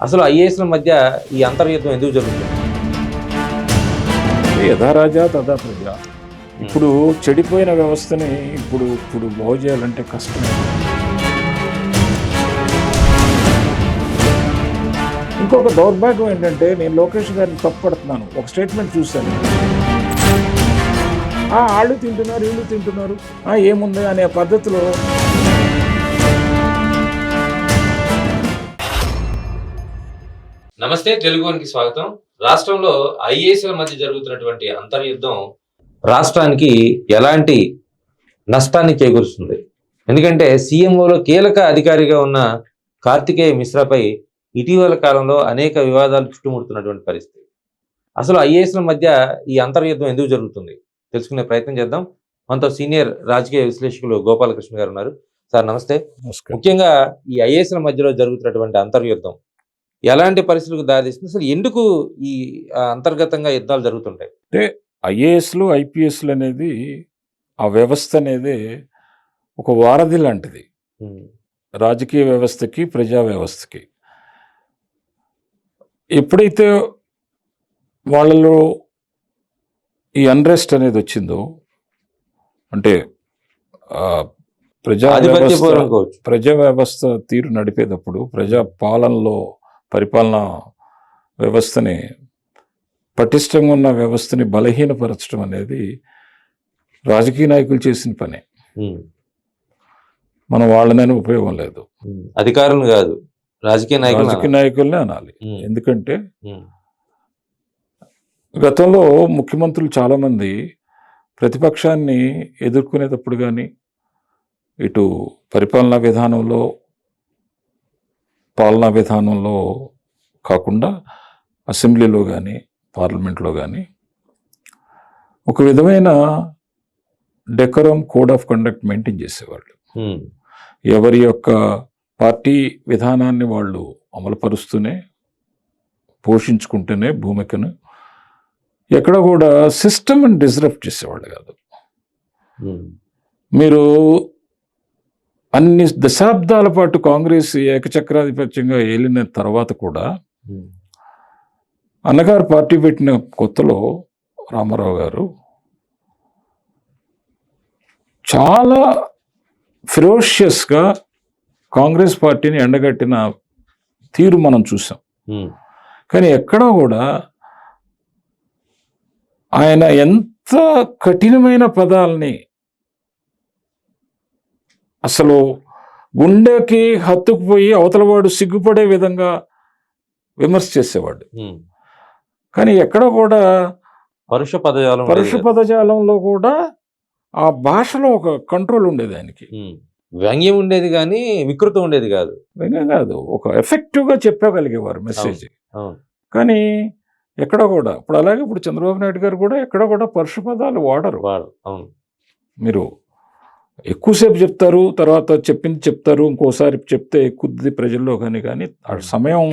అసలు ఐఏఎస్ల మధ్య ఈ అంతర్యుద్ధం ఎందుకు జరుగుతుంది? యథా రాజా తథా ప్రజ. ఇప్పుడు చెడిపోయిన వ్యవస్థని ఇప్పుడు ఇప్పుడు బాగు చేయాలంటే కష్టమే. ఇంకొక దౌర్భాగ్యం ఏంటంటే, నేను లోకేష్ గారిని తప్పుపడుతున్నాను. ఒక స్టేట్మెంట్ చూశాను, వాళ్ళు తింటున్నారు వీళ్ళు తింటున్నారు ఏముంది అనే పద్ధతిలో. నమస్తే, తెలుగువానికి స్వాగతం. రాష్ట్రంలో ఐఏఎస్ల మధ్య జరుగుతున్నటువంటి అంతర్యుద్ధం రాష్ట్రానికి ఎలాంటి నష్టాన్ని చేకూరుస్తుంది? ఎందుకంటే సీఎంఓలో కీలక అధికారిగా ఉన్న కార్తికేయ మిశ్రాపై ఇటీవల కాలంలో అనేక వివాదాలు చుట్టుముడుతున్నటువంటి పరిస్థితి. అసలు ఐఏఎస్ల మధ్య ఈ అంతర్యుద్ధం ఎందుకు జరుగుతుంది తెలుసుకునే ప్రయత్నం చేద్దాం. మనతో సీనియర్ రాజకీయ విశ్లేషకులు గోపాలకృష్ణ గారు ఉన్నారు. సార్ నమస్తే. ముఖ్యంగా ఈ ఐఏఎస్ల మధ్యలో జరుగుతున్నటువంటి అంతర్యుద్ధం ఎలాంటి పరిస్థితులకు దారితీస్తుంది? అసలు ఎందుకు ఈ అంతర్గతంగా యుద్ధాలు జరుగుతుంటాయి? అంటే ఐఏఎస్లు ఐపీఎస్లు అనేది, ఆ వ్యవస్థ అనేది ఒక వారధి లాంటిది రాజకీయ వ్యవస్థకి, ప్రజా వ్యవస్థకి. ఎప్పుడైతే వాళ్ళలో ఈ అన్రెస్ట్ అనేది వచ్చిందో, అంటే ప్రజా వ్యవస్థ తీరు నడిపేటప్పుడు, ప్రజా పాలనలో పరిపాలనా వ్యవస్థని, పటిష్టంగా ఉన్న వ్యవస్థని బలహీనపరచడం అనేది రాజకీయ నాయకులు చేసిన పనే. మనం వాళ్ళనైనా ఉపయోగం లేదు, అధికారులు కాదు, రాజకీయ నాయకులనే అనాలి. ఎందుకంటే గతంలో ముఖ్యమంత్రులు చాలామంది ప్రతిపక్షాన్ని ఎదుర్కొనేటప్పుడు కానీ, ఇటు పరిపాలనా విధానంలో, పాలనా విధానంలో కాకుండా అసెంబ్లీలో కానీ, పార్లమెంట్లో కానీ ఒక విధమైన decorum, code of conduct maintain చేసేవాళ్ళు. ఎవరి యొక్క పార్టీ విధానాన్ని వాళ్ళు అమలుపరుస్తూనే, పోషించుకుంటూనే భూమికను ఎక్కడ కూడా సిస్టమ్ని డిస్రప్ట్ చేసేవాళ్ళు కాదు. మీరు అన్ని దశాబ్దాల పాటు కాంగ్రెస్ ఏకచక్రాధిపత్యంగా ఏలిన తర్వాత కూడా, అన్నగారు పార్టీ పెట్టిన కొత్తలో రామారావు గారు చాలా ఫిరోషియస్గా కాంగ్రెస్ పార్టీని ఎండగట్టిన తీరు మనం చూసాం. కానీ ఎక్కడా కూడా ఆయన ఎంత కఠినమైన పదాలని, అసలు గుండెకి హత్తుకుపోయి అవతలవాడు సిగ్గుపడే విధంగా విమర్శ చేసేవాడు. కానీ ఎక్కడ కూడా పరుష పదజాలంలో కూడా ఆ భాషలో ఒక కంట్రోల్ ఉండేది ఆయనకి. వ్యంగ్యం ఉండేది కానీ వికృతం ఉండేది కాదు. వ్యంగ్యం కాదు, ఒక ఎఫెక్టివ్గా చెప్పగలిగేవారు మెసేజ్. కానీ ఎక్కడ కూడా ఇప్పుడు అలాగే ఇప్పుడు చంద్రబాబు నాయుడు గారు కూడా ఎక్కడ కూడా పరుష పదాలు వాడరు. మీరు ఎక్కువసేపు చెప్తారు, తర్వాత చెప్పింది చెప్తారు, ఇంకోసారి చెప్తే ఎక్కుద్ది ప్రజల్లో కానీ ఆ సమయం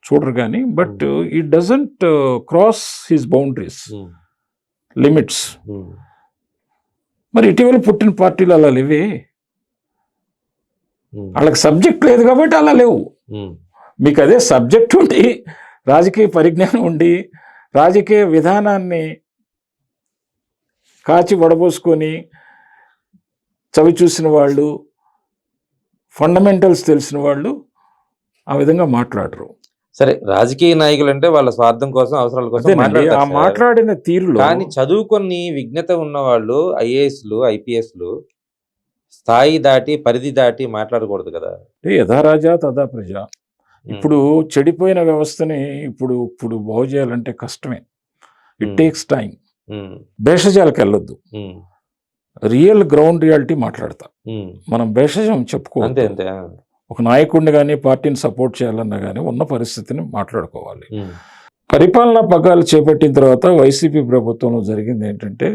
చూడరు. కానీ but it doesn't cross his boundaries, limits. మరి ఇటీవల పుట్టిన పార్టీలు అలా లేవే. వాళ్ళకి సబ్జెక్ట్ లేదు కాబట్టి అలా లేవు. మీకు అదే సబ్జెక్ట్ ఉండి, రాజకీయ పరిజ్ఞానం ఉండి, రాజకీయ విధానాన్ని కాచి వడబోసుకొని చవి చూసిన వాళ్ళు, ఫండమెంటల్స్ తెలిసిన వాళ్ళు ఆ విధంగా మాట్లాడరు. సరే, రాజకీయ నాయకులు అంటే వాళ్ళ స్వార్థం కోసం, అవసరాల కోసం మాట్లాడిన తీరులో. కానీ చదువుకొని విజ్ఞత ఉన్న వాళ్ళు, ఐఏఎస్లు ఐపీఎస్లు స్థాయి దాటి, పరిధి దాటి మాట్లాడకూడదు కదా. యథా రాజా తథా ప్రజ. ఇప్పుడు చెడిపోయిన వ్యవస్థని ఇప్పుడు ఇప్పుడు బాగు చేయాలంటే కష్టమే. It takes time. భేషజాలకు వెళ్ళొద్దు, రియల్ గ్రౌండ్ రియాలిటీ మాట్లాడతా. మనం భేషజం చెప్పుకోవాలి. ఒక నాయకుడిని కానీ, పార్టీని సపోర్ట్ చేయాలన్నా కానీ ఉన్న పరిస్థితిని మాట్లాడుకోవాలి. పరిపాలనా పగ్గాలు చేపట్టిన తర్వాత వైసీపీ ప్రభుత్వంలో జరిగింది ఏంటంటే,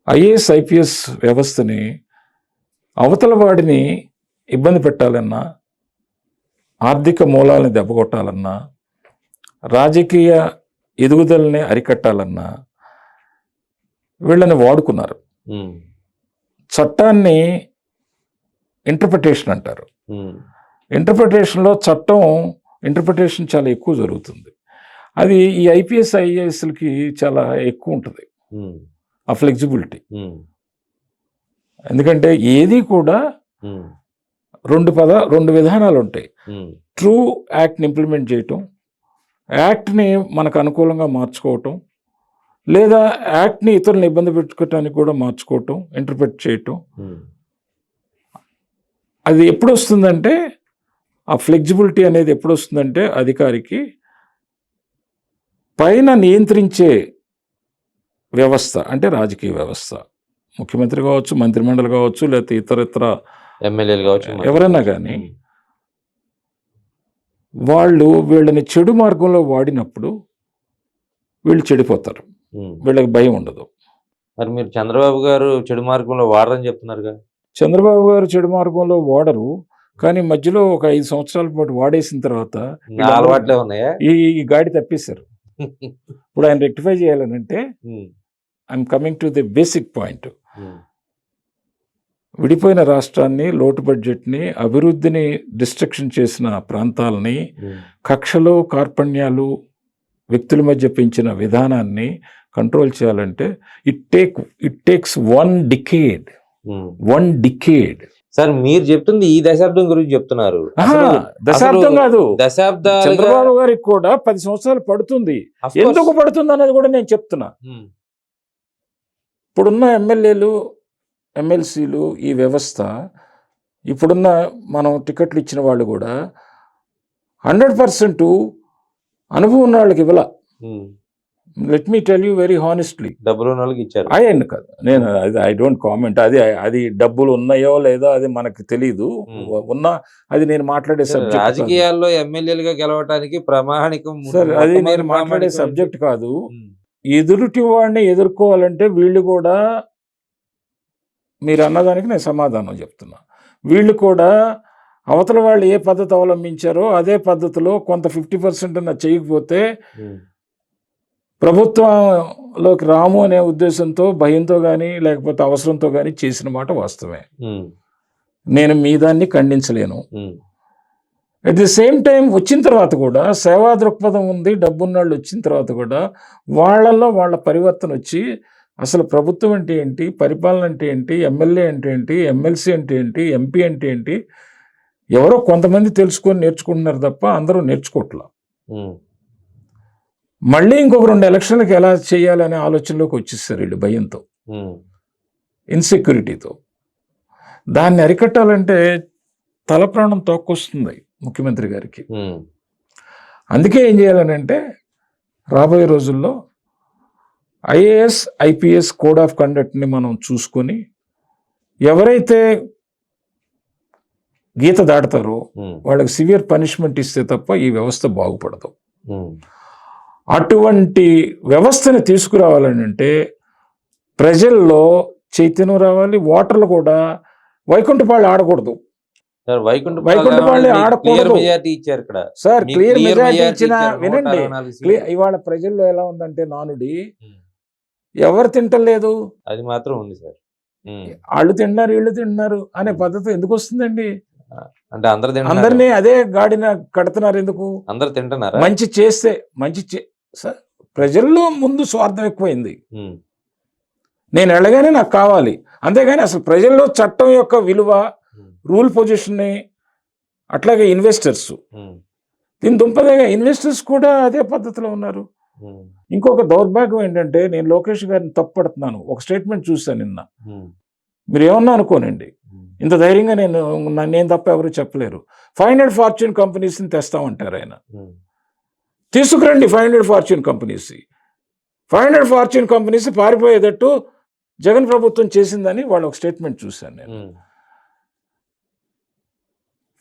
ఐఏఎస్ ఐపీఎస్ వ్యవస్థని అవతల వాడిని ఇబ్బంది పెట్టాలన్నా, ఆర్థిక మూలాలను దెబ్బకొట్టాలన్నా, రాజకీయ ఎదుగుదలని అరికట్టాలన్నా వీళ్ళని వాడుకున్నారు. చట్టాన్ని ఇంటర్ప్రిటేషన్ అంటారు. ఇంటర్ప్రిటేషన్లో చట్టం ఇంటర్ప్రిటేషన్ చాలా ఎక్కువ జరుగుతుంది. అది ఈ ఐపీఎస్ ఐఏఎస్లకి చాలా ఎక్కువ ఉంటుంది ఆ ఫ్లెక్సిబిలిటీ. ఎందుకంటే ఏది కూడా రెండు విధానాలు ఉంటాయి. ట్రూ యాక్ట్ని ఇంప్లిమెంట్ చేయటం, యాక్ట్ని మనకు అనుకూలంగా మార్చుకోవటం, లేదా యాక్ట్ని ఇతరులను ఇబ్బంది పెట్టుకోవటానికి కూడా మార్చుకోవటం, ఇంటర్ప్రిట్ చేయటం. అది ఎప్పుడు వస్తుందంటే, ఆ ఫ్లెక్సిబిలిటీ అనేది ఎప్పుడు వస్తుందంటే అధికారికి పైన నియంత్రించే వ్యవస్థ, అంటే రాజకీయ వ్యవస్థ, ముఖ్యమంత్రి కావచ్చు, మంత్రిమండలి కావచ్చు, లేకపోతే ఇతర ఎమ్మెల్యేలు కావచ్చు, ఎవరైనా కానీ వాళ్ళు వీళ్ళని చెడు మార్గంలో వాడినప్పుడు వీళ్ళు చెడిపోతారు, వీళ్ళకి భయం ఉండదు. మరి మీరు చంద్రబాబు గారు చెడు మార్గంలో వాడరని చెప్తున్నారుగా. చంద్రబాబు గారు చెడు మార్గంలో వాడరు, కానీ మధ్యలో ఒక 5 సంవత్సరాల పాటు వాడేసిన తర్వాత అలవాట్లే ఉన్నాయా, ఈ గాడి తప్పేశారు. ఇప్పుడు ఆయన రెక్టిఫై చేయాలనంటే I'm coming to the basic point. విడిపోయిన రాష్ట్రాన్ని, లోటు బడ్జెట్ని, అభివృద్ధిని డిస్ట్రక్షన్ చేసిన ప్రాంతాలని, కక్షలు, కార్పణ్యాలు, వ్యక్తుల మధ్య పెంచిన విధానాన్ని కంట్రోల్ చేయాలంటే it takes 1 decade. 1 decade. Sir మీరు చెప్తుంది ఈ దశాబ్దం గురించి చెప్తున్నారు. దశాబ్దం కాదు, దశాబ్దాలు. చంద్రబాబు గారికి కూడా 10 సంవత్సరాలు పడుతుంది. ఎందుకు పడుతుంది అనేది కూడా నేను చెప్తున్నా. ఇప్పుడున్న ఎమ్మెల్యేలు, ఎమ్మెల్సీలు, ఈ వ్యవస్థ, ఇప్పుడున్న మనం టికెట్లు ఇచ్చిన వాళ్ళు కూడా 100% అనుభవం ఉన్న వాళ్ళకి ఇవ్వాల. Let me tell you very honestly, డబ్బులు ఉన్న వాళ్ళకి ఇచ్చారు. అయ్యాను కాదు, నేను ఐ డోంట్ కామెంట్. అది డబ్బులు ఉన్నాయో లేదో అది మనకు తెలీదు. ఉన్నా అది నేను మాట్లాడే సబ్జెక్ట్. రాజకీయాల్లో ఎమ్మెల్యేలుగా గెలవటానికి ప్రామాణికం సార్, అది నేను మాట్లాడే సబ్జెక్ట్ కాదు. ఎదురుటి వాడిని ఎదుర్కోవాలంటే వీళ్ళు కూడా, మీరు అన్నదానికి నేను సమాధానం చెప్తున్నా, వీళ్ళు కూడా అవతల వాళ్ళు ఏ పద్ధతి అవలంబించారో అదే పద్ధతిలో కొంత 50% అన్న చేయకపోతే ప్రభుత్వంలోకి రాము అనే ఉద్దేశంతో, భయంతో కానీ లేకపోతే అవసరంతో కానీ చేసిన మాట వాస్తవమే. నేను మీ దాన్ని ఖండించలేను. అట్ ది సేమ్ టైం వచ్చిన తర్వాత కూడా సేవా దృక్పథం ఉంది, డబ్బున్నాళ్ళు వచ్చిన తర్వాత కూడా వాళ్ళల్లో వాళ్ళ పరివర్తన వచ్చి అసలు ప్రభుత్వం అంటే ఏంటి, పరిపాలన అంటే ఏంటి, ఎమ్మెల్యే అంటే ఏంటి, ఎమ్మెల్సీ అంటే ఏంటి, ఎంపీ అంటే ఏంటి, ఎవరో కొంతమంది తెలుసుకొని నేర్చుకుంటున్నారు తప్ప అందరూ నేర్చుకోవట్లా. మళ్ళీ ఇంకొక 2 ఎలక్షన్లకు ఎలా చేయాలనే ఆలోచనలోకి వచ్చేస్తారు వీళ్ళు, భయంతో, ఇన్సెక్యూరిటీతో. దాన్ని అరికట్టాలంటే తల ప్రాణం తోక్కొస్తుంది ముఖ్యమంత్రి గారికి. అందుకే ఏం చేయాలని అంటే, రాబోయే రోజుల్లో ఐఏఎస్, ఐపీఎస్ కోడ్ ఆఫ్ కండక్ట్ని మనం చూసుకొని ఎవరైతే గీత దాటుతారో వాళ్ళకి సివియర్ పనిష్మెంట్ ఇస్తే తప్ప ఈ వ్యవస్థ బాగుపడదు. అటువంటి వ్యవస్థని తీసుకురావాలని అంటే ప్రజల్లో చైతన్యం రావాలి. ఓటర్లు కూడా వైకుంఠపాళ్ళు ఆడకూడదు, వైకుంఠపాళ్ళు ఆడకూడదు సార్. క్లియర్ మెజారిటీ ఇచ్చిన, వినండి, ఇవాళ ప్రజల్లో ఎలా ఉందంటే నానుడి, ఎవరు తింటలేదు, అది మాత్రం ఉంది సార్. వాళ్ళు తింటున్నారు, వీళ్ళు తింటున్నారు అనే పద్ధతి ఎందుకు వస్తుందండి? అంటే అందరినీ అదే గాడిన కడుతున్నారు ఎందుకు? అందరు తింటున్నారు. మంచి చేస్తే సార్, ప్రజల్లో ముందు స్వార్థం ఎక్కువైంది. నేను వెళ్ళగానే నాకు కావాలి, అంతేగాని అసలు ప్రజల్లో చట్టం యొక్క విలువ, రూల్ పొజిషన్ని, అట్లాగే ఇన్వెస్టర్స్, దీని దుంపదేగా ఇన్వెస్టర్స్ కూడా అదే పద్ధతిలో ఉన్నారు. ఇంకొక దౌర్భాగ్యం ఏంటంటే, నేను లోకేష్ గారిని తప్పుపడుతున్నాను. ఒక స్టేట్మెంట్ చూశాను నిన్న, మీరు ఏమన్నా అనుకోనండి, ఇంత ధైర్యంగా నేను తప్ప ఎవరు చెప్పలేరు. 500 ఫార్చ్యూన్ కంపెనీస్ని తెస్తామంటారు ఆయన. తీసుకురండి 500 ఫార్చ్యూన్ కంపెనీస్. 500 ఫార్చ్యూన్ కంపెనీస్ పారిపోయేటట్టు జగన్ ప్రభుత్వం చేసిందని వాళ్ళు ఒక స్టేట్మెంట్ చూశాను నేను.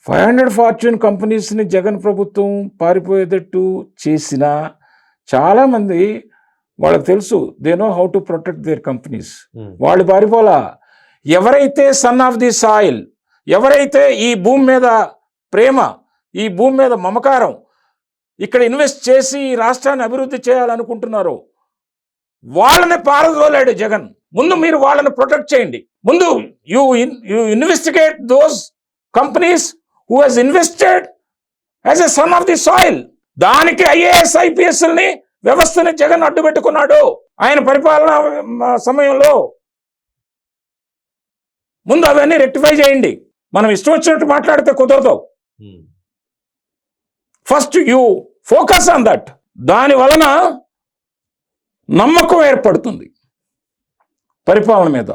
500 ఫార్చ్యూన్ కంపెనీస్ని జగన్ ప్రభుత్వం పారిపోయేటట్టు చేసిన చాలామంది వాళ్ళకి తెలుసు, they know how to protect there companies. వాళ్ళు పారిపోలా. ఎవరైతే సన్ ఆఫ్ ది సాయిల్, ఎవరైతే ఈ భూమి మీద ప్రేమ, ఈ భూమి మీద మమకారం, ఇక్కడ ఇన్వెస్ట్ చేసి ఈ రాష్ట్రాన్ని అభివృద్ధి చేయాలనుకుంటున్నారో వాళ్ళని పారదోలాడు జగన్. ముందు మీరు వాళ్ళని ప్రొటెక్ట్ చేయండి. ముందు you investigate those companies who has invested as a son of the soil. దానికి ఐఏఎస్ ఐపీఎస్ని వ్యవస్థని జగన్ అడ్డు పెట్టుకున్నాడు ఆయన పరిపాలన సమయంలో. ముందు అవన్నీ రెక్టిఫై చేయండి. మనం ఇష్టం వచ్చినట్టు మాట్లాడితే కుదరదు. First you focus on that. దాని వలన నమ్మకం ఏర్పడుతుంది పరిపాలన మీద.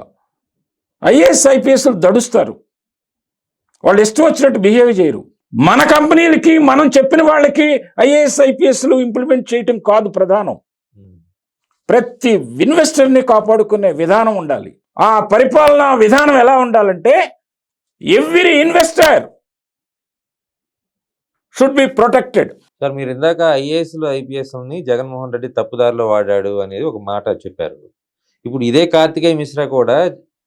ఐఏఎస్ ఐపీఎస్లు దడుస్తారు, వాళ్ళు ఇష్టం వచ్చినట్టు బిహేవ్ చేయరు. మన కంపెనీలకి మనం చెప్పిన వాళ్ళకి ఐఏఎస్ ఐపీఎస్లు ఇంప్లిమెంట్ చేయటం కాదు ప్రధానం. ప్రతి ఇన్వెస్టర్ని కాపాడుకునే విధానం ఉండాలి. ఆ పరిపాలనా విధానం ఎలా ఉండాలంటే every investor should be protected. Sir, మీరు ఇందాక ఐఏఎస్లు ఐపీఎస్ని జగన్మోహన్ రెడ్డి తప్పుదారిలో వాడాడు అనేది ఒక మాట చెప్పారు. ఇప్పుడు ఇదే కార్తికేయ మిశ్రా కూడా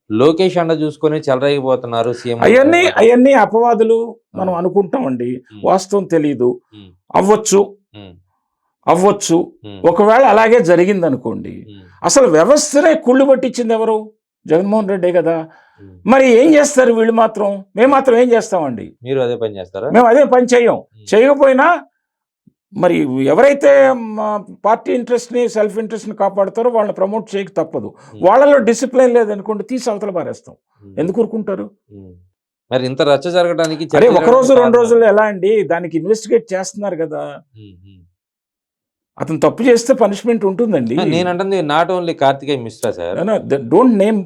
లోకేష్ అండ చూసుకొని చెలరైపోతున్నారు సీఎం. అవన్నీ అపవాదులు మనం అనుకుంటామండి, వాస్తవం తెలియదు. అవ్వచ్చు. ఒకవేళ అలాగే జరిగింది అనుకోండి, అసలు వ్యవస్థనే కుళ్ళు పట్టించింది ఎవరు? జగన్మోహన్ రెడ్డే కదా. మరి ఏం చేస్తారు వీళ్ళు మాత్రం? మేము మాత్రం ఏం చేస్తామండి? మీరు అదే పని చేస్తారా? మేము అదే పని చేయకపోయినా మరి ఎవరైతే పార్టీ ఇంట్రెస్ట్ని సెల్ఫ్ ఇంట్రెస్ట్ని కాపాడుతారో వాళ్ళని ప్రమోట్ చేయక తప్పదు. వాళ్ళలో డిసిప్లిన్ లేదనుకోండి, తీసి అవతల పారేస్తాం. ఎందుకు ఊరుకుంటారు? మరి ఇంత రచ్చ జరగడానికి అరే ఒక రోజు 2 రోజులు ఎలా అండి? దానికి ఇన్వెస్టిగేట్ చేస్తున్నారు కదా. అతను తప్పు చేస్తే పనిష్మెంట్ ఉంటుందండి. నేను అంటుంది not only Kartikeya Mishra sir, don't name.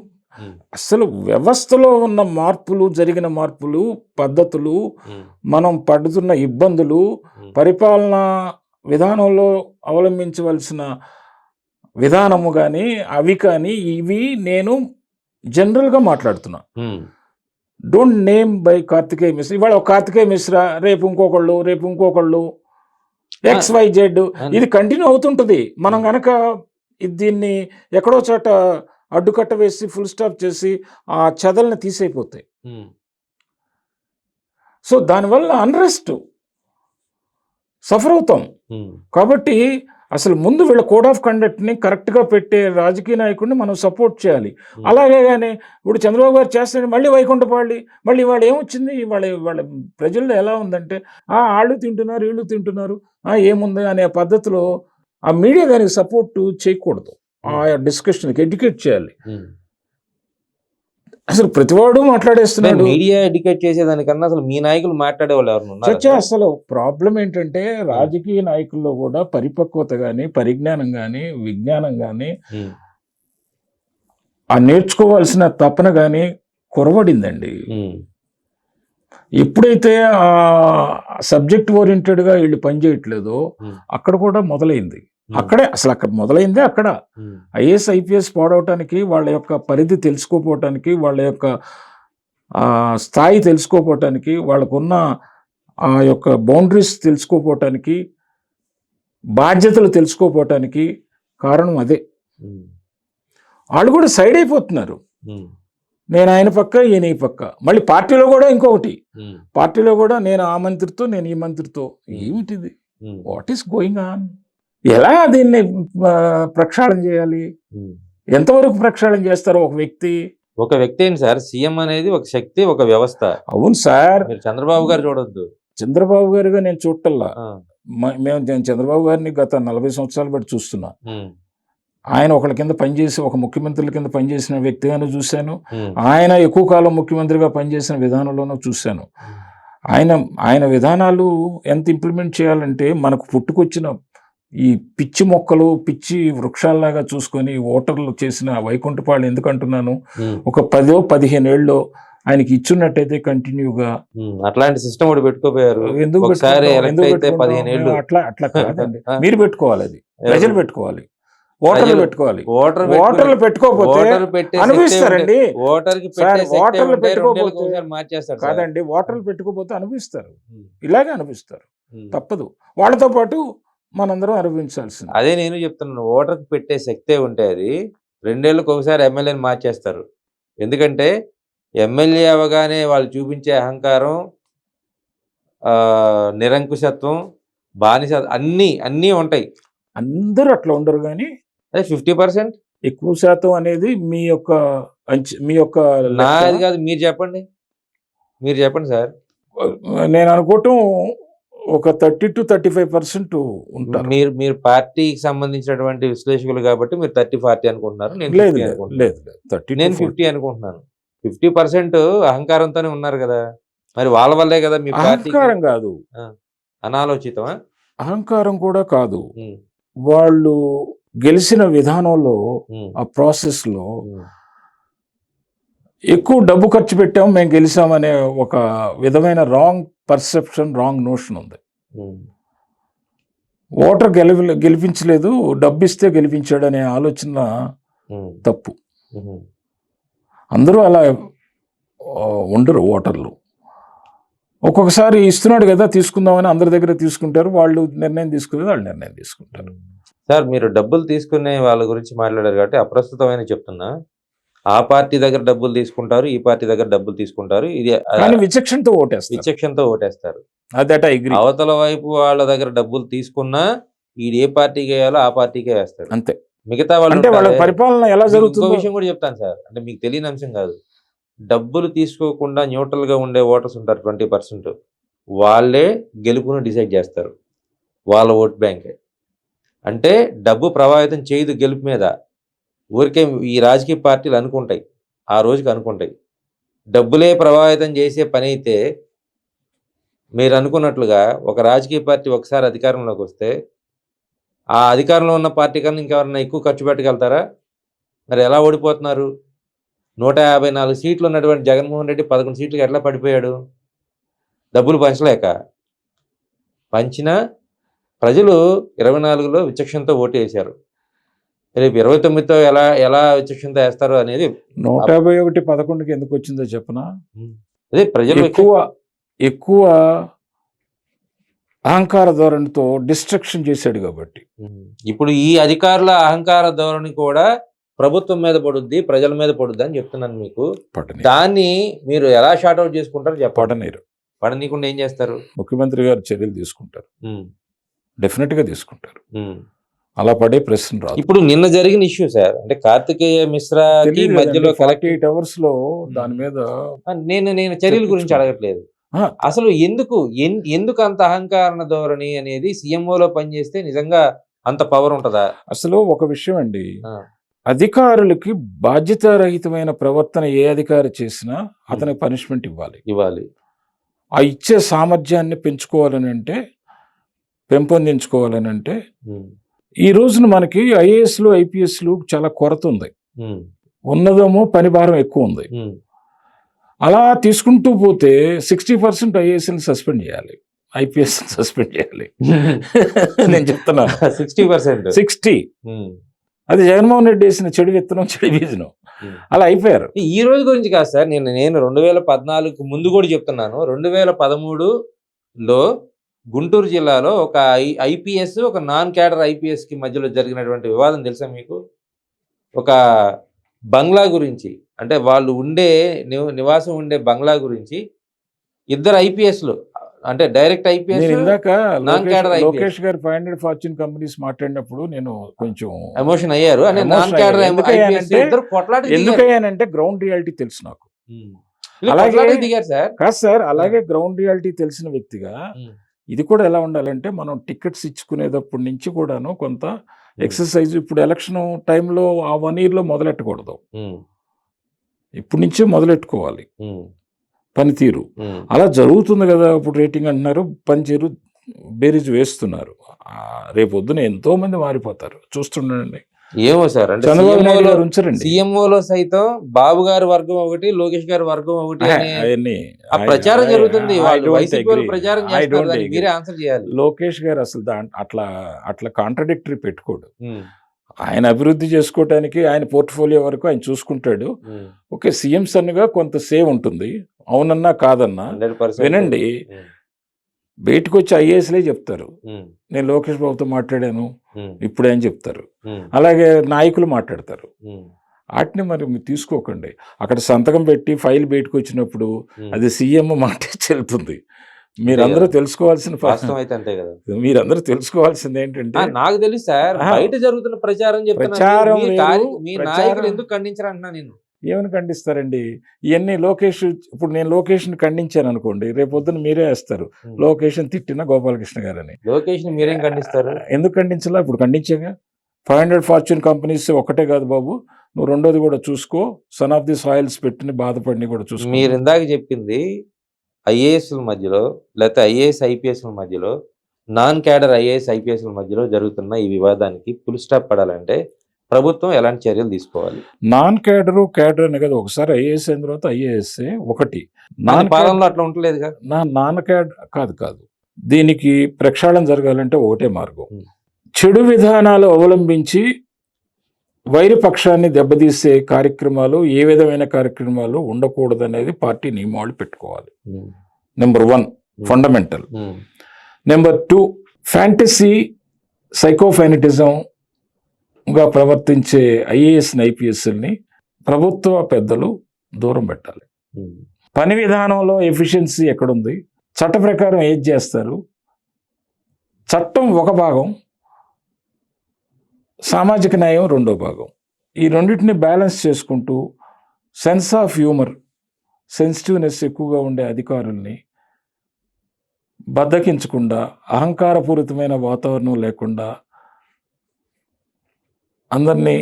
అసలు వ్యవస్థలో ఉన్న మార్పులు, జరిగిన మార్పులు, పద్ధతులు, మనం పడుతున్న ఇబ్బందులు, పరిపాలన విధానంలో అవలంబించవలసిన విధానము కానీ అవి కానీ ఇవి నేను జనరల్గా మాట్లాడుతున్నా. Don't name by Kartikeya Mishra. ఇవాళ ఒక కార్తికేయ మిశ్రా, రేపు ఇంకొకళ్ళు XYZ, ఇది కంటిన్యూ అవుతుంటుంది. మనం కనుక దీన్ని ఎక్కడో చోట అడ్డుకట్ట వేసి ఫుల్ స్టాప్ చేసి ఆ చెదల్ని తీసైపోతాయి. సో దానివల్ల అన్రెస్ట్ సఫర్ అవుతాం. కాబట్టి అసలు ముందు వీళ్ళ కోడ్ ఆఫ్ కండక్ట్ని కరెక్ట్గా పెట్టే రాజకీయ నాయకుడిని మనం సపోర్ట్ చేయాలి. అలాగే కానీ ఇప్పుడు చంద్రబాబు గారు చేస్తే మళ్ళీ వైకుంఠపాళి, మళ్ళీ వాళ్ళు ఏమొచ్చింది? వాళ్ళ ప్రజల్లో ఎలా ఉందంటే వాళ్ళు తింటున్నారు, వీళ్ళు తింటున్నారు, ఏముంది అనే పద్ధతిలో ఆ మీడియా దానికి సపోర్ట్ చేయకూడదు. ఆ డిస్కషన్కి ఎడ్యుకేట్ చేయాలి. అసలు ప్రతివాడు మాట్లాడేస్తున్నాడు. మీడియా ఎడ్యుకేట్ చేసేదానికన్నా అసలు మీ నాయకులు మాట్లాడే వాళ్ళు ఎవరు? అసలు ప్రాబ్లం ఏంటంటే రాజకీయ నాయకుల్లో కూడా పరిపక్వత కానీ, పరిజ్ఞానం కానీ, విజ్ఞానం కానీ, ఆ నేర్చుకోవాల్సిన తపన కానీ కొరవడిందండి. ఎప్పుడైతే ఆ సబ్జెక్ట్ ఓరియంటెడ్గా వీళ్ళు పనిచేయట్లేదో అక్కడ కూడా మొదలైంది. అక్కడ మొదలైందే అక్కడ. ఐఏఎస్ ఐపీఎస్ పాడవటానికి, వాళ్ళ యొక్క పరిధి తెలుసుకోపోవటానికి, వాళ్ళ యొక్క స్థాయి తెలుసుకోపోవటానికి, వాళ్ళకున్న ఆ యొక్క బౌండరీస్ తెలుసుకోపోవటానికి, బాధ్యతలు తెలుసుకోపోవటానికి కారణం అదే. వాళ్ళు కూడా సైడ్ అయిపోతున్నారు. నేను ఆయన పక్క, ఈయన ఈ పక్క. మళ్ళీ పార్టీలో కూడా ఇంకొకటి, పార్టీలో కూడా నేను ఆ మంత్రితో, నేను ఈ మంత్రితో. ఏమిటిది? What is going on? ఎలా దీన్ని ప్రక్షాళన చేయాలి? ఎంతవరకు ప్రక్షాళన చేస్తారు ఒక వ్యక్తి? ఏంటి సార్? సీఎం అనేది ఒక శక్తి, ఒక వ్యవస్థ. అవును సార్. చంద్రబాబు గారు చూడొద్దు. చంద్రబాబు గారుగా నేను చూడటల్లా. నేను చంద్రబాబు గారిని గత 40 సంవత్సరాలు బట్టి చూస్తున్నా. ఆయన ఒకళ్ళ కింద పనిచేసి, ఒక ముఖ్యమంత్రుల కింద పనిచేసిన వ్యక్తిగాను చూశాను. ఆయన ఎక్కువ కాలం ముఖ్యమంత్రిగా పనిచేసిన విధానంలోనూ చూశాను. ఆయన విధానాలు ఎంత ఇంప్లిమెంట్ చేయాలంటే మనకు పుట్టుకొచ్చిన ఈ పిచ్చి మొక్కలు, పిచ్చి వృక్షాల్లాగా చూసుకొని ఓటర్లు చేసిన వైకుంఠపాళి ఎందుకు అంటున్నాను, ఒక 10-15 ఏళ్ళలో ఆయనకి ఇచ్చున్నట్టయితే కంటిన్యూగా అట్లాంటి సిస్టమ్ ఒకటి పెట్టుకోపోయారు. ఎందుకు అట్లా కాదండి. మీరు పెట్టుకోవాలి, అది ప్రజలు పెట్టుకోవాలి, ఓటర్లు పెట్టుకోవాలి. ఓటర్లు పెట్టుకోకపోతే అనుభవిస్తారండి. ఓటర్లు పెట్టుకోకపోతే కాదండి, ఓటర్లు పెట్టుకోకపోతే అనుభవిస్తారు, ఇలాగే అనుభవిస్తారు. తప్పదు. వాళ్ళతో పాటు మనందరం అనుభవించాల్సింది. అదే నేను చెప్తున్నాను. ఓటర్కి పెట్టే శక్తే ఉంటే అది 2 ఏళ్ళకి ఒకసారి ఎమ్మెల్యేని మార్చేస్తారు. ఎందుకంటే ఎమ్మెల్యే అవగానే వాళ్ళు చూపించే అహంకారం, నిరంకుశత్వం, బానిస అన్నీ ఉంటాయి. అందరూ అట్లా ఉండరు, కానీ అదే 50% ఎక్కువ శాతం అనేది మీ యొక్క నాది కాదు. మీరు చెప్పండి సార్. నేను అనుకోవటం ఒక 30 to 35% ఉంటారు. మీరు పార్టీకి సంబంధించినటువంటి విశ్లేషకులు కాబట్టి మీరు 30-40 అనుకుంటున్నారు. నేను లేదు 50 లేదు అనుకుంటున్నాను. లేదు లేదు 30 నేను to 40. 50 అనుకుంటున్నాను. 50% అహంకారంతోనే ఉన్నారు కదా, మరి వాళ్ళ వల్లే కదా మీ పార్టీ అహంకారం కాదు, అనాలోచితమా? అహంకారం కూడా కాదు. వాళ్ళు గెలిచిన విధానంలో ఆ ప్రాసెస్ లో ఎక్కువ డబ్బు ఖర్చు పెట్టాము మేము గెలిచామనే ఒక విధమైన రాంగ్ పర్సెప్షన్, రాంగ్ నోషన్ ఉంది. ఓటర్ గెలిపించలేదు, డబ్బు ఇస్తే గెలిపించాడు అనే ఆలోచన తప్పు. అందరూ అలా ఉండరు ఓటర్లు. ఒక్కొక్కసారి ఇస్తున్నాడు కదా తీసుకుందామని అందరి దగ్గర తీసుకుంటారు, వాళ్ళు నిర్ణయం తీసుకునేది వాళ్ళు నిర్ణయం తీసుకుంటారు. సార్, మీరు డబ్బులు తీసుకునే వాళ్ళ గురించి మాట్లాడారు కాబట్టి అప్రస్తుతమైన చెప్తున్నా, ఆ పార్టీ దగ్గర డబ్బులు తీసుకుంటారు, ఈ పార్టీ దగ్గర డబ్బులు తీసుకుంటారు, ఇది కానీ విచక్షణతో ఓటేస్తారు. అదట అగ్రీ. అవతల వైపు వాళ్ళ దగ్గర డబ్బులు తీసుకున్నా ఈడు ఏ పార్టీకి వేయాలో ఆ పార్టీకే వేస్తాడు అంతే. మిగతా వాళ్ళు అంటే వాళ్ళ పరిపాలన ఎలా జరుగుతుందో ఇంకో విషయం కూడా చెప్తాను సార్, అంటే మీకు తెలియని అంశం కాదు. డబ్బులు తీసుకోకుండా న్యూట్రల్ గా ఉండే ఓటర్స్ ఉంటారు 20%, వాళ్ళే గెలుపును డిసైడ్ చేస్తారు, వాళ్ళ ఓట్ బ్యాంకే. అంటే డబ్బు ప్రభావితం చేయదు గెలుపు మీద. ఊరికే ఈ రాజకీయ పార్టీలు అనుకుంటాయి, ఆ రోజుకి అనుకుంటాయి. డబ్బులే ప్రభావితం చేసే పని అయితే మీరు అనుకున్నట్లుగా ఒక రాజకీయ పార్టీ ఒకసారి అధికారంలోకి వస్తే ఆ అధికారంలో ఉన్న పార్టీ కన్నా ఇంకెవరన్నా ఎక్కువ ఖర్చు పెట్టగలుగుతారా? మరి ఎలా ఓడిపోతున్నారు? 154 సీట్లు ఉన్నటువంటి జగన్మోహన్ రెడ్డి 11 సీట్లకు ఎట్లా పడిపోయాడు? డబ్బులు పంచలేక. పంచినా ప్రజలు 24లో విచక్షణతో ఓటు వేశారు. రేపు 29తో ఎలా విచక్షణతో వేస్తారు అనేది 151-11కి ఎందుకు వచ్చిందో చెప్పనా? అదే ప్రజలు ఎక్కువ అహంకార ధోరణితో డిస్ట్రక్షన్ చేశాడు కాబట్టి. ఇప్పుడు ఈ అధికారుల అహంకార ధోరణి కూడా ప్రభుత్వం మీద పడుద్ది, ప్రజల మీద పడుద్ది అని చెప్తున్నాను మీకు. దాన్ని మీరు ఎలా షార్ట్అవుట్ చేసుకుంటారు చెప్పండి. పడనీయకుండా ఏం చేస్తారు? ముఖ్యమంత్రి గారు చర్యలు తీసుకుంటారు, డెఫినెట్ గా తీసుకుంటారు. అలా పడే ప్రశ్న రాదు. ఇప్పుడు నిన్న జరిగిన ఇష్యూ సార్, అంటే కార్తికేయ మిశ్రాకి మధ్యలో 48 hours లో దాని మీద నేను చర్యల గురించి అడగట్లేదు. అసలు ఎందుకు అంత అహంకార ధోరణి అనేది సీఎంఓలో పనిచేస్తే నిజంగా అంత పవర్ ఉంటుందా? అసలు ఒక విషయం అండి, అధికారులకి బాధ్యతారహితమైన ప్రవర్తన ఏ అధికారి చేసినా అతనికి పనిష్మెంట్ ఇవ్వాలి. ఆ ఇచ్చే సామర్థ్యాన్ని పెంపొందించుకోవాలని అంటే ఈ రోజున మనకి ఐఏఎస్లు ఐపీఎస్లు చాలా కొరత ఉంది, ఉన్నదేమో పని భారం ఎక్కువ ఉంది. అలా తీసుకుంటూ పోతే 60% ఐఏఎస్ని సస్పెండ్ చేయాలి, ఐపీఎస్ సస్పెండ్ చేయాలి. నేను చెప్తున్నాను 60. అది జగన్మోహన్ రెడ్డి వేసిన చెడు విత్తనం, చెడు బీజనం. అలా అయిపోయారు. ఈ రోజు గురించి కాదు సార్, నేను 2014 ముందు కూడా చెప్తున్నాను. 2013లో గుంటూరు జిల్లాలో ఒక ఐపీఎస్, ఒక నాన్ క్యాడర్ ఐపీఎస్ కి మధ్యలో జరిగినటువంటి వివాదం తెలుసా మీకు? ఒక బంగ్లా గురించి, అంటే వాళ్ళు నివాసం ఉండే బంగ్లా గురించి ఇద్దరు ఐపీఎస్లు, అంటే డైరెక్ట్ ఐపీఎస్, ఇందాక నాన్ క్యాడర్ లోకేష్ గారు 500 ఫార్చ్యూన్ కంపెనీస్ మాట్లాడినప్పుడు నేను కొంచెం ఎమోషన్ అయ్యారు. ఎందుకయ్యానంటే గ్రౌండ్ రియాలిటీ తెలుసు నాకు. అలాగే దిగారు సార్. కాదు సార్, అలాగే గ్రౌండ్ రియాలిటీ తెలిసిన వ్యక్తిగా ఇది కూడా ఎలా ఉండాలంటే, మనం టికెట్స్ ఇచ్చుకునేటప్పటి నుంచి కూడాను కొంత ఎక్సర్సైజ్. ఇప్పుడు ఎలక్షన్ టైంలో ఆ 1 year లో మొదలెట్టకూడదు, ఇప్పటి నుంచే మొదలెట్టుకోవాలి పనితీరు. అలా జరుగుతుంది కదా. ఇప్పుడు రేటింగ్ అంటున్నారు, పనితీరు బేరీజ్ వేస్తున్నారు. రేపు పొద్దున ఎంతో మంది మారిపోతారు, చూస్తుండండి. ఏమో సార్, అంటే సీఎంఓలో సైతం బాబు గారి వర్గం ఒకటి, లోకేష్ గారి వర్గం ఒకటి ప్రచారం జరుగుతుంది. ప్రచారం చేస్తారు, మీరే ఆన్సర్ చేయాలి. లోకేష్ గారు అసలు అట్లా కాంట్రడిక్టరీ పెట్టుకోడు. ఆయన అభివృద్ధి చేసుకోవటానికి ఆయన పోర్ట్ఫోలియో వరకు ఆయన చూసుకుంటాడు. ఓకే, సీఎం సన్నుగా కొంత సేవ్ ఉంటుంది, అవునన్నా కాదన్నా. వినండి, బయటకు వచ్చి ఐఏఎస్లే చెప్తారు నేను లోకేష్ బాబుతో మాట్లాడాను ఇప్పుడే అని చెప్తారు. అలాగే నాయకులు మాట్లాడతారు. వాటిని మరి మీరు తీసుకోకండి. అక్కడ సంతకం పెట్టి ఫైల్ బయటకు వచ్చినప్పుడు అది సీఎం మాట చెల్లుతుంది. మీరందరూ తెలుసుకోవాల్సిన మీరందరూ తెలుసుకోవాల్సింది ఏంటంటే, నాకు తెలుసు సార్, బయట జరుగుతున్న ప్రచారం ఎందుకు ఖండించరు అంటున్నా నేను. ఏమని ఖండిస్తారండి? ఇవన్నీ లోకేష్, ఇప్పుడు నేను లోకేష్ని ఖండించాను అనుకోండి, రేపు పొద్దున మీరే వేస్తారు లోకేష్ని తిట్టిన గోపాలకృష్ణ గారని. లోకేష్ ని మీరేం ఖండిస్తారు? ఎందుకు ఖండించలా? ఇప్పుడు ఖండించాగా. 500 ఫార్చ్యూన్ కంపెనీస్ ఒకటే కాదు బాబు, నువ్వు రెండోది కూడా చూసుకో, సన్ ఆఫ్ ది సాయిల్స్ పెట్టిన బాధపడిని కూడా చూసుకో. మీరు ఇందాక చెప్పింది ఐఏఎస్ల మధ్యలో, లేకపోతే ఐఏఎస్ ఐపీఎస్ల మధ్యలో, నాన్ క్యాడర్ ఐఏఎస్ ఐపీఎస్ల మధ్యలో జరుగుతున్న ఈ వివాదానికి ఫుల్ స్టాప్ పడాలంటే ప్రభుత్వం ఎలాంటి చర్యలు తీసుకోవాలి? నాన్ క్యాడరు క్యాడర్ అనే కదా, ఒకసారి ఐఏఎస్ అయిన తర్వాత ఐఏఎస్ ఒకటి. నాన్ పాలనలో అట్లా ఉంటలేదుగా. నాన్ క్యాడర్ కాదు. దీనికి ప్రక్షాళన జరగాలంటే ఒకటే మార్గం. చెడు విధానాలు అవలంబించి వైరి పక్షాన్ని దెబ్బతీసే కార్యక్రమాలు, ఏ విధమైన కార్యక్రమాలు ఉండకూడదనేది పార్టీ నియమావళి పెట్టుకోవాలి. Number 1 fundamental. నెంబర్ 2 ఫ్యాంటసీ సైకోఫైనటిజంగా ప్రవర్తించే ఐఏఎస్ని ఐపీఎస్ని ప్రభుత్వ పెద్దలు దూరం పెట్టాలి. పని విధానంలో ఎఫిషియన్సీ ఎక్కడుంది, చట్ట ప్రకారం ఏది చేస్తారు, చట్టం ఒక భాగం, సామాజిక న్యాయం రెండో భాగం. ఈ రెండింటిని బ్యాలెన్స్ చేసుకుంటూ సెన్స్ ఆఫ్ హ్యూమర్, సెన్సిటివ్నెస్ ఎక్కువగా ఉండే అధికారుల్ని బద్దకించకుండా, అహంకారపూరితమైన వాతావరణం లేకుండా అందరినీ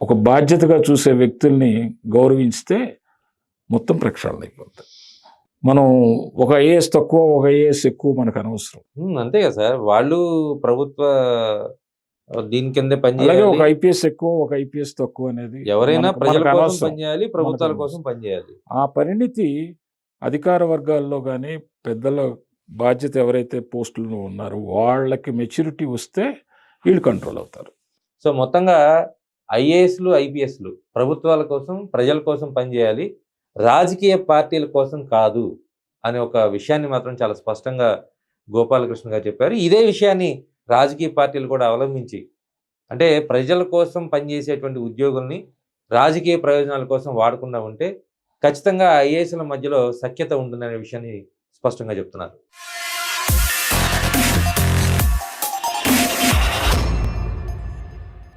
ఒక బాధ్యతగా చూసే వ్యక్తుల్ని గౌరవించితే మొత్తం ప్రక్షాళన అయిపోతుంది. మనం ఒక ఐఏఎస్ తక్కువ, ఒక ఐఏఎస్ ఎక్కువ మనకు అనవసరం. అంతే కదా సార్, వాళ్ళు ప్రభుత్వ దీని కిందే అలాగే పనిచేయాలి. ఒక ఐపీఎస్ ఎక్కువ, ఒక ఐపీఎస్ తక్కువ అనేది ఎవరైనా మనకు ప్రజల కోసం అనవసరం. పనిచేయాలి, ప్రభుత్వాల మనకు కోసం పనిచేయాలి. ఆ పరిణితి అధికార వర్గాల్లో కానీ పెద్దల బాధ్యత ఎవరైతే పోస్టులు ఉన్నారో వాళ్ళకి మెచ్యూరిటీ వస్తే వీళ్ళు కంట్రోల్ అవుతారు. సో మొత్తంగా ఐఏఎస్లు ఐపీఎస్లు ప్రభుత్వాల కోసం, ప్రజల కోసం పనిచేయాలి, రాజకీయ పార్టీల కోసం కాదు అనే ఒక విషయాన్ని మాత్రం చాలా స్పష్టంగా గోపాలకృష్ణ గారు చెప్పారు. ఇదే విషయాన్ని రాజకీయ పార్టీలు కూడా అవలంబించి, అంటే ప్రజల కోసం పనిచేసేటువంటి ఉద్యోగుల్ని రాజకీయ ప్రయోజనాల కోసం వాడకుండా ఉంటే ఖచ్చితంగా ఐఏఎస్ల మధ్యలో సఖ్యత ఉంటుందనే విషయాన్ని స్పష్టంగా చెప్తున్నారు.